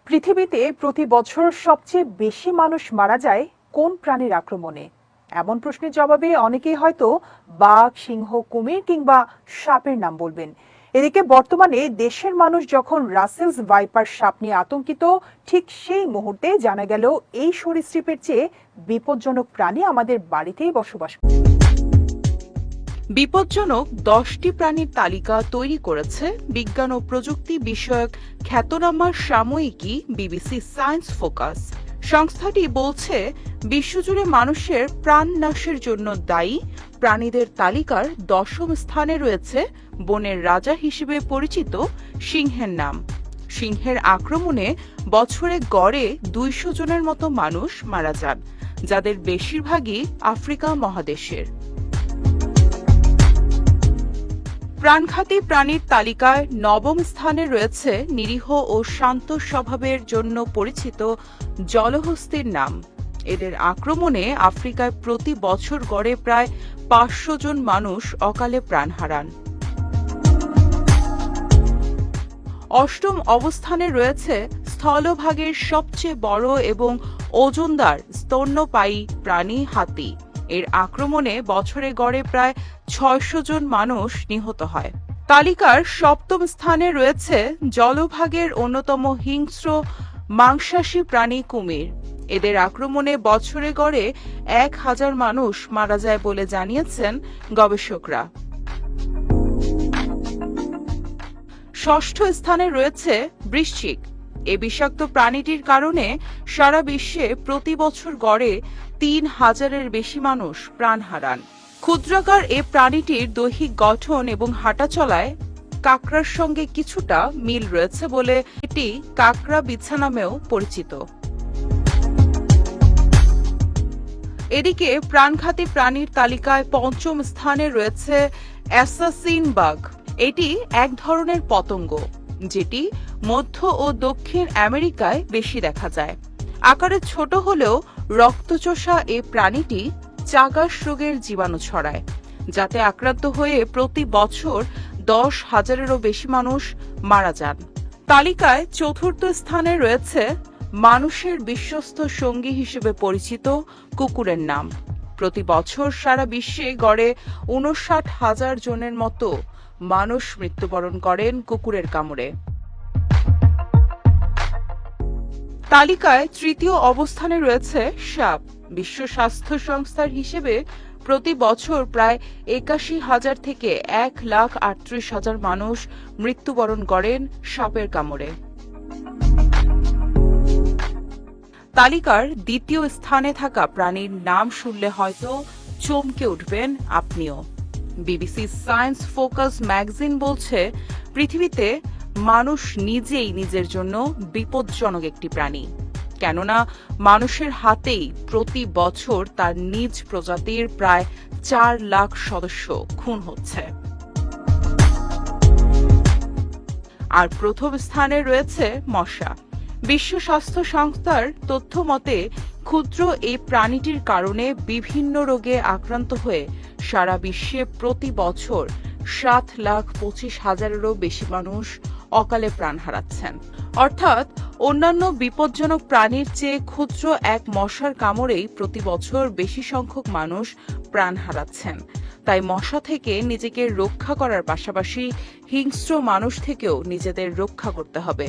পৃথিবীতে প্রতি বছর সবচেয়ে বেশি মানুষ মারা যায় কোন প্রাণীর আক্রমণে? এমন প্রশ্নের জবাবে অনেকেই হয়তো বাঘ, সিংহ, কুমির কিংবা সাপের নাম বলবেন। এদিকে বর্তমানে দেশের মানুষ যখন রাসেলস ভাইপার সাপ নিয়ে আতঙ্কিত, ঠিক সেই মুহূর্তে জানা গেল এই সরীসৃপের চেয়ে বিপজ্জনক প্রাণী আমাদের বাড়িতেই বসবাস করে। বিপজ্জনক 10টি প্রাণীর তালিকা তৈরি করেছে বিজ্ঞান ও প্রযুক্তি বিষয়ক খ্যাতনামা সাময়িকী বিবিসি সায়েন্স ফোকাস। সংস্থাটি বলছে, বিশ্বজুড়ে মানুষের প্রাণ নাশের জন্য দায়ী প্রাণীদের তালিকার 10ম স্থানে রয়েছে বনের রাজা হিসেবে পরিচিত সিংহের নাম। সিংহের আক্রমণে বছরে গড়ে 200 জনের মতো মানুষ মারা যান, যাদের বেশিরভাগই আফ্রিকা মহাদেশের। প্রাণঘাতী প্রাণীর তালিকায় 9ম স্থানে রয়েছে নিরীহ ও শান্ত স্বভাবের জন্য পরিচিত জলহস্তির নাম। এদের আক্রমণে আফ্রিকায় প্রতি বছর গড়ে প্রায় 500 জন মানুষ অকালে প্রাণ হারান। 8ম অবস্থানে রয়েছে স্থলভাগের সবচেয়ে বড় এবং ওজনদার স্তন্যপায়ী প্রাণী হাতি। এর আক্রমণে বছরে গড়ে প্রায় 600 জন মানুষ নিহত হয়। তালিকার 7ম স্থানে রয়েছে জলভাগের অন্যতম হিংস্র মাংসাশী প্রাণী কুমির। এদের আক্রমণে বছরে গড়ে 1000 মানুষ মারা যায় বলে জানিয়েছেন গবেষকরা। 6ষ্ঠ স্থানে রয়েছে বৃশ্চিক। এই বিষাক্ত প্রাণীটির কারণে সারা বিশ্বে প্রতি বছর গড়ে 3000-এর বেশি মানুষ প্রাণ হারান। ক্ষুদ্রাকার এ প্রাণীটির দৈহিক গঠন এবং হাঁটাচলায় কাকড়ার সঙ্গে কিছুটা মিল রয়েছে বলে এটি কাকড়া বিছা নামেও পরিচিত। এদিকে প্রাণঘাতী প্রাণীর তালিকায় 5ম স্থানে রয়েছে অ্যাসাসিন বাগ। এটি এক ধরনের পতঙ্গ, যেটি মধ্য ও দক্ষিণ আমেরিকায় বেশি দেখা যায়। আকারে ছোট হলেও রক্তচোষা এই প্রাণীটি চাগাস রোগের জীবাণু ছড়ায়, যাতে আক্রান্ত হয়ে প্রতি বছর 10,000-এরও বেশি মানুষ মারা যান। তালিকায় 4র্থ স্থানে রয়েছে মানুষের বিশ্বস্ত সঙ্গী হিসেবে পরিচিত কুকুরের নাম। প্রতি বছর সারা বিশ্বে গড়ে 59,000 জনের মতো মানুষ মৃত্যুবরণ করেন কুকুরের কামড়ে। তালিকায় 3য় অবস্থানে রয়েছে সাপ। বিশ্ব স্বাস্থ্য সংস্থার হিসেবে প্রতি বছর প্রায় 81,000 থেকে 1,38,000 মানুষ মৃত্যুবরণ করেন সাপের কামড়ে। তালিকার 2য় স্থানে থাকা প্রাণীর নাম শুনলে হয়তো চমকে উঠবেন আপনিও। বিবিসি সায়েন্স ফোকাস ম্যাগাজিন বলছে, পৃথিবীতে মানুষ নিজেই নিজের জন্য বিপজ্জনক একটি প্রাণী, কেননা মানুষের হাতেই প্রতি বছর তার নিজ প্রজাতির প্রায় 4 লাখ সদস্য খুন হচ্ছে। আর প্রথম স্থানে রয়েছে মশা। বিশ্ব স্বাস্থ্য সংস্থার তথ্য মতে, ক্ষুদ্র এই প্রাণীটির কারণে বিভিন্ন রোগে আক্রান্ত হয়ে সারা বিশ্বে প্রতি বছর 7,25,000-এরও বেশি মানুষ অকালে প্রাণ হারাচ্ছেন। অর্থাৎ অন্যান্য বিপজ্জনক প্রাণীর চেয়ে ক্ষুদ্র এক মশার কামড়েই প্রতি বছর বেশি সংখ্যক মানুষ প্রাণ হারাচ্ছেন। তাই মশা থেকে নিজেকে রক্ষা করার পাশাপাশি হিংস্র মানুষ থেকেও নিজেদের রক্ষা করতে হবে।